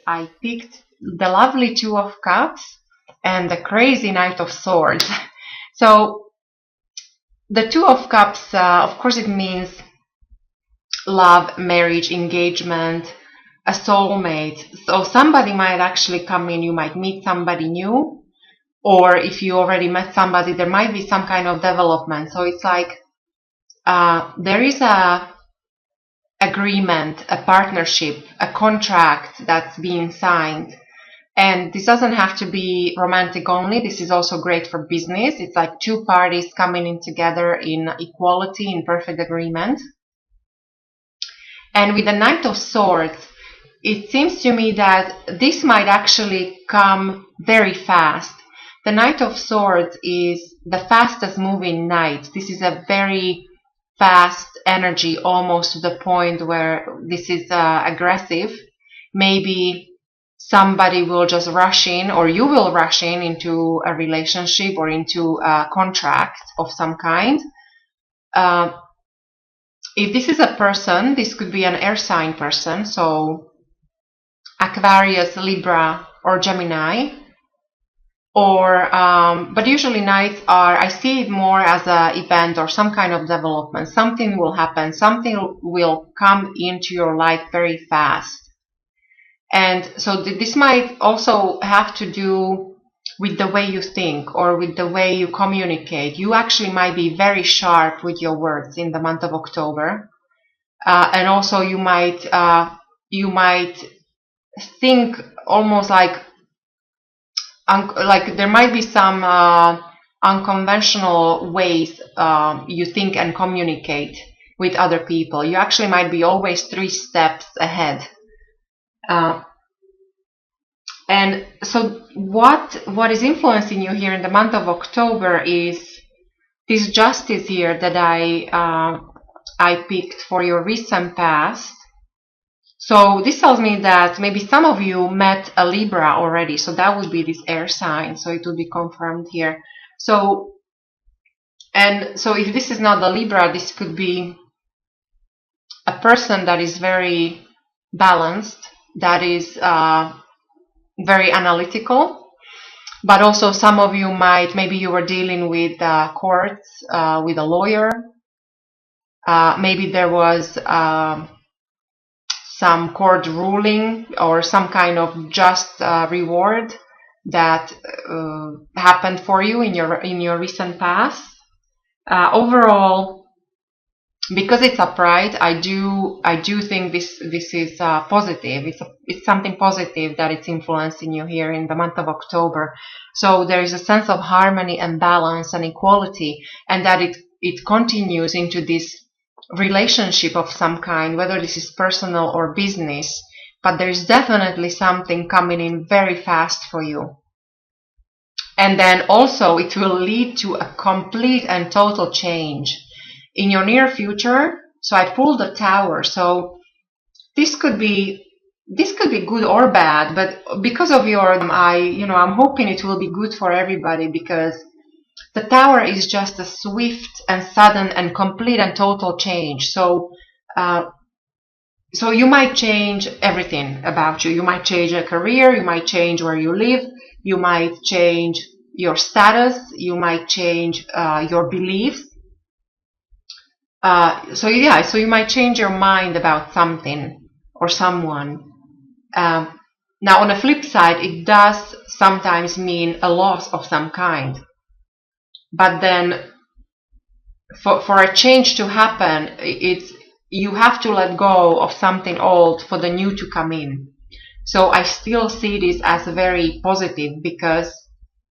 I picked the lovely Two of Cups and the crazy Knight of Swords. So the Two of Cups, of course, it means love, marriage, engagement, a soulmate. So somebody might actually come in, you might meet somebody new, or if you already met somebody, there might be some kind of development. So it's like there is a agreement, a partnership, a contract that's being signed. And this doesn't have to be romantic only. This is also great for business. It's like two parties coming in together in equality, in perfect agreement. And with the Knight of Swords, it seems to me that this might actually come very fast. The Knight of Swords is the fastest moving knight. This is a very fast energy, almost to the point where this is aggressive. Maybe somebody will just rush in, or you will rush in into a relationship or into a contract of some kind. If this is a person, this could be an air sign person, so Aquarius, Libra, or Gemini. Or, but usually nights are, I see it more as an event or some kind of development. Something will happen, something will come into your life very fast. And so this might also have to do with the way you think or with the way you communicate. You actually might be very sharp with your words in the month of October. And also you might think almost like there might be some unconventional ways you think and communicate with other people. You actually might be always 3 steps ahead. And so what is influencing you here in the month of October is this Justice here that I picked for your recent past. So this tells me that maybe some of you met a Libra already. So that would be this air sign. So it would be confirmed here. So if this is not the Libra, this could be a person that is very balanced, that is very analytical. But also some of you maybe you were dealing with courts, with a lawyer. Maybe there was some court ruling or some kind of just reward that happened for you in your recent past. Overall, because it's upright, I do think this is positive. It's something positive that it's influencing you here in the month of October. So there is a sense of harmony and balance and equality, and that it continues into this relationship of some kind, whether this is personal or business, but there is definitely something coming in very fast for you. And then also it will lead to a complete and total change in your near future. So I pulled the Tower. So this could be good or bad, but because of I'm hoping it will be good for everybody, because the Tower is just a swift and sudden and complete and total change. So you might change everything about you. You might change a career, you might change where you live, you might change your status, you might change your beliefs. So you might change your mind about something or someone. Now on the flip side, it does sometimes mean a loss of some kind. But then for a change to happen, you have to let go of something old for the new to come in. So I still see this as very positive, because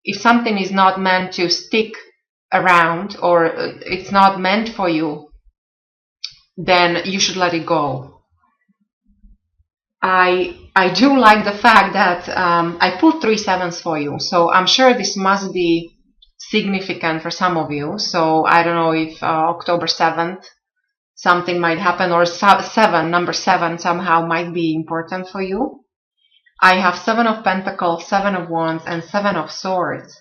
if something is not meant to stick around or it's not meant for you, then you should let it go. I do like the fact that I pulled 3 sevens for you. So I'm sure this must be significant for some of you. So I don't know if October 7th something might happen, or number 7 somehow might be important for you. I have 7 of Pentacles, 7 of Wands, and 7 of Swords.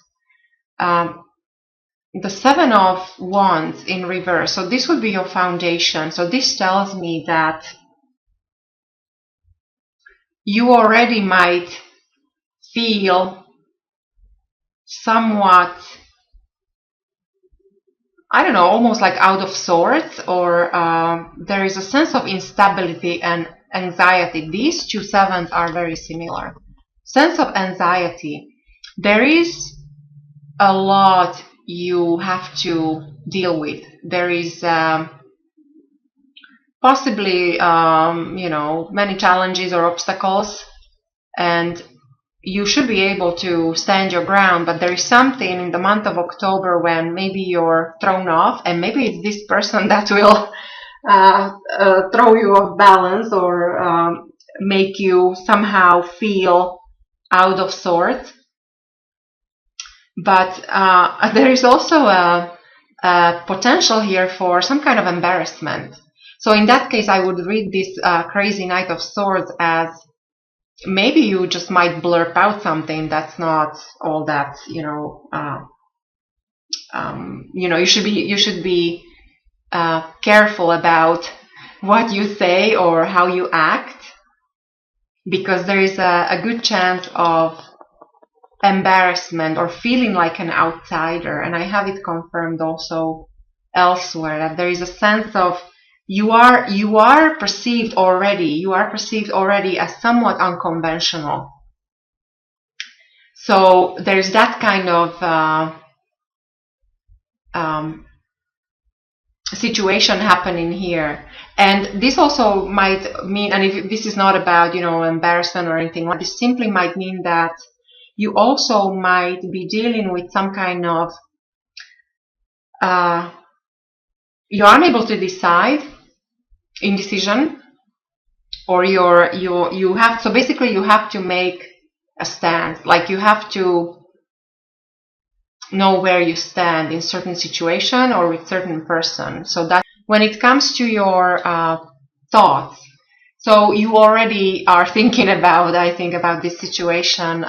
The 7 of Wands in reverse, so this would be your foundation. So this tells me that you already might feel somewhat, I don't know, almost like out of sorts, or there is a sense of instability and anxiety. These two sevens are very similar. Sense of anxiety. There is a lot you have to deal with. There is possibly, many challenges or obstacles, and you should be able to stand your ground, but there is something in the month of October when maybe you're thrown off, and maybe it's this person that will throw you off balance, or make you somehow feel out of sorts. But there is also a potential here for some kind of embarrassment. So in that case, I would read this crazy Knight of Swords as maybe you just might blurp out something that's not all that, you should be careful about what you say or how you act, because there is a good chance of embarrassment or feeling like an outsider. And I have it confirmed also elsewhere that there is a sense of you are perceived already as somewhat unconventional. So there's that kind of situation happening here. And this also might mean, and if this is not about, embarrassment or anything, this simply might mean that you also might be dealing with some kind of you're unable to decide, indecision, or you have, so basically you have to make a stand, like you have to know where you stand in certain situation or with certain person. So that when it comes to your thoughts, so you already are thinking about, I think, about this situation.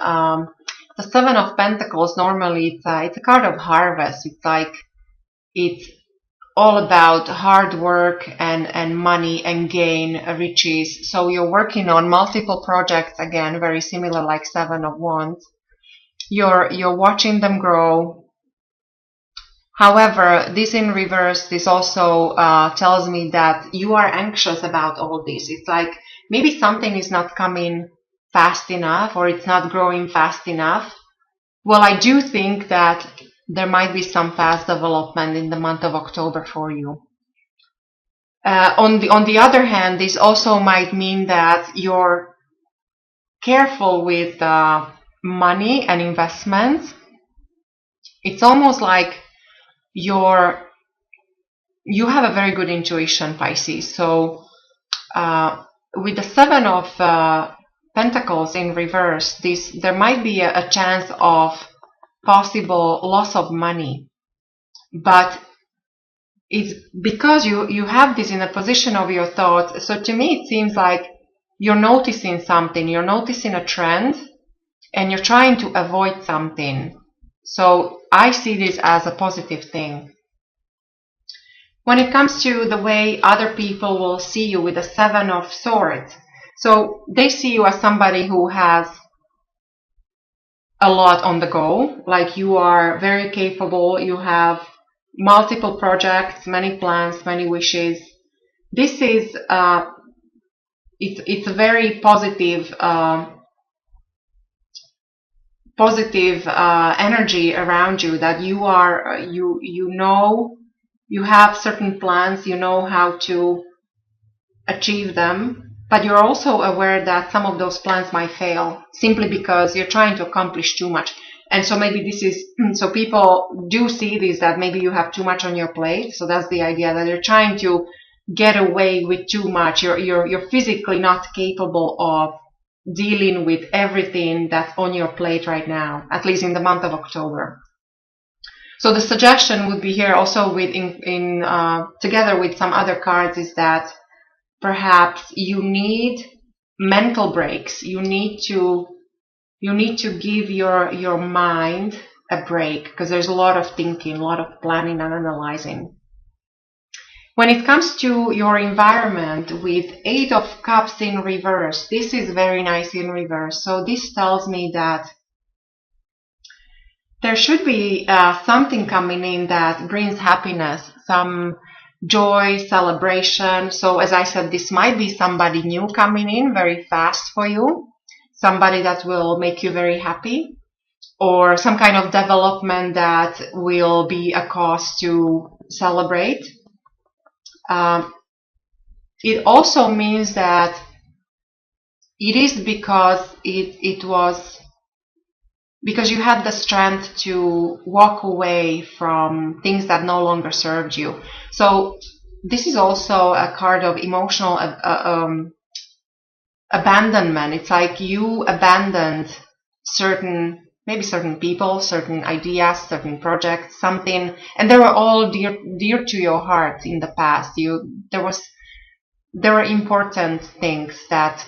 The Seven of Pentacles, normally it's a card of harvest. It's like it's all about hard work and money and gain, riches. So you're working on multiple projects, again, very similar like Seven of Wands. You're watching them grow. However, this in reverse, this also tells me that you are anxious about all this. It's like maybe something is not coming fast enough, or it's not growing fast enough. Well, I do think that there might be some fast development in the month of October for you. On the other hand, this also might mean that you're careful with money and investments. It's almost like you have a very good intuition, Pisces. So with the Seven of Pentacles in reverse, there might be a chance of possible loss of money, but it's because you have this in a position of your thoughts. So to me, it seems like you're noticing something, you're noticing a trend, and you're trying to avoid something. So I see this as a positive thing. When it comes to the way other people will see you with the Seven of Swords, so they see you as somebody who has a lot on the go, like you are very capable, you have multiple projects, many plans, many wishes. This is it's a very positive energy around you, that you are you have certain plans, you know how to achieve them, but you're also aware that some of those plans might fail simply because you're trying to accomplish too much. And so maybe this is, so people do see this, that maybe you have too much on your plate. So that's the idea, that you're trying to get away with too much. You're physically not capable of dealing with everything that's on your plate right now, at least in the month of October. So the suggestion would be here also with together with some other cards, is that perhaps you need mental breaks. You need to give your mind a break, because there's a lot of thinking, a lot of planning and analyzing. When it comes to your environment with Eight of Cups in reverse, this is very nice in reverse. So this tells me that there should be something coming in that brings happiness, some joy, celebration. So as I said, this might be somebody new coming in very fast for you, somebody that will make you very happy, or some kind of development that will be a cause to celebrate. It also means that it is because because you had the strength to walk away from things that no longer served you. So this is also a card of emotional abandonment. It's like you abandoned maybe certain people, certain ideas, certain projects, something, and they were all dear to your heart in the past. There were important things that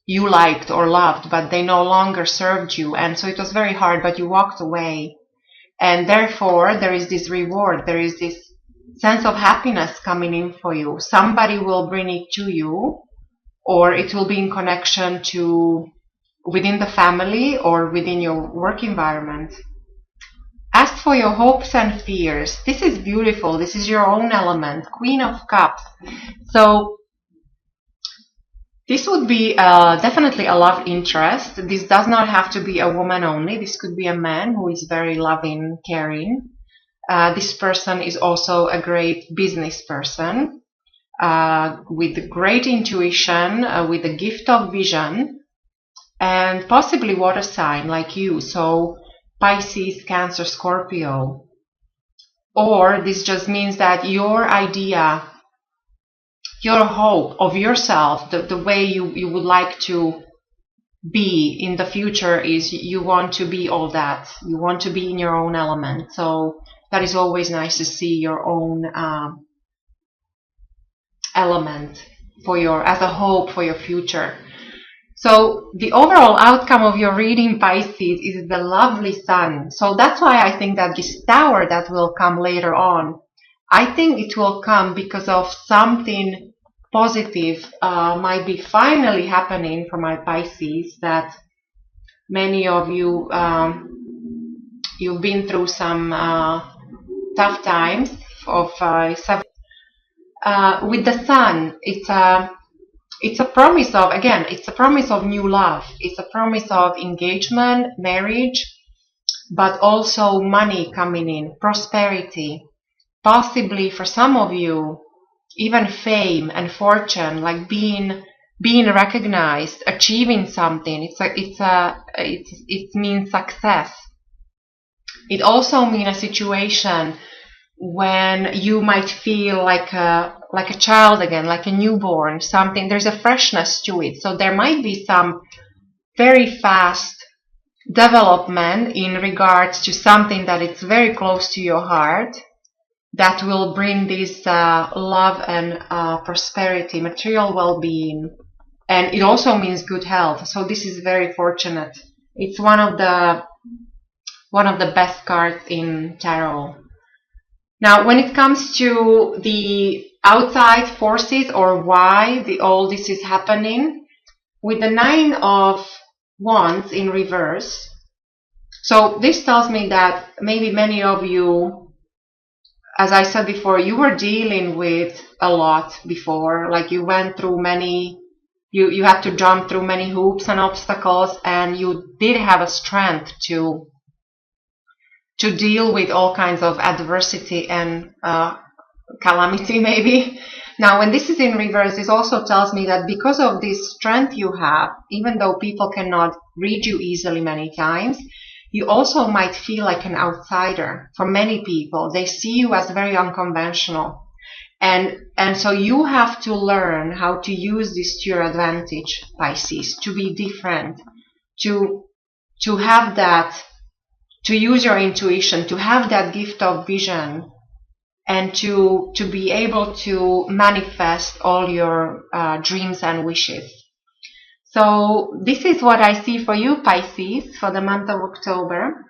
you liked or loved, but they no longer served you, and so it was very hard, but you walked away, and therefore there is this reward, there is this sense of happiness coming in for you. Somebody will bring it to you, or it will be in connection to within the family or within your work environment. As for your hopes and fears, this is beautiful. This is your own element, Queen of Cups. So this would be definitely a love interest. This does not have to be a woman only. This could be a man who is very loving, caring. This person is also a great business person with great intuition, with a gift of vision, and possibly water sign like you. So Pisces, Cancer, Scorpio. Or this just means that your idea, your hope of yourself, the way you would like to be in the future is you want to be all that. You want to be in your own element. So that is always nice to see your own element as a hope for your future. So the overall outcome of your reading, Pisces, is the lovely sun. So that's why I think that this tower that will come later on, I think it will come because of something positive might be finally happening for my Pisces, that many of you, you've been through some tough times of with the sun. It's a promise of, again, it's a promise of new love. It's a promise of engagement, marriage, but also money coming in, prosperity. Possibly for some of you, even fame and fortune, like being recognized, achieving something. It means success. It also means a situation when you might feel like a child again, like a newborn, something. There's a freshness to it. So there might be some very fast development in regards to something that is very close to your heart, that will bring this love and prosperity, material well-being, and it also means good health. So this is very fortunate. It's one of the best cards in tarot. Now, when it comes to the outside forces or why all this is happening, with the Nine of Wands in reverse, so this tells me that maybe many of you, as I said before, you were dealing with a lot before, like you went through many, you had to jump through many hoops and obstacles, and you did have a strength to deal with all kinds of adversity and calamity maybe. Now, when this is in reverse, this also tells me that because of this strength you have, even though people cannot read you easily many times, you also might feel like an outsider. For many people, they see you as very unconventional. And so you have to learn how to use this to your advantage, Pisces, to be different, to have that, to use your intuition, to have that gift of vision, and to be able to manifest all your dreams and wishes. So this is what I see for you, Pisces, for the month of October.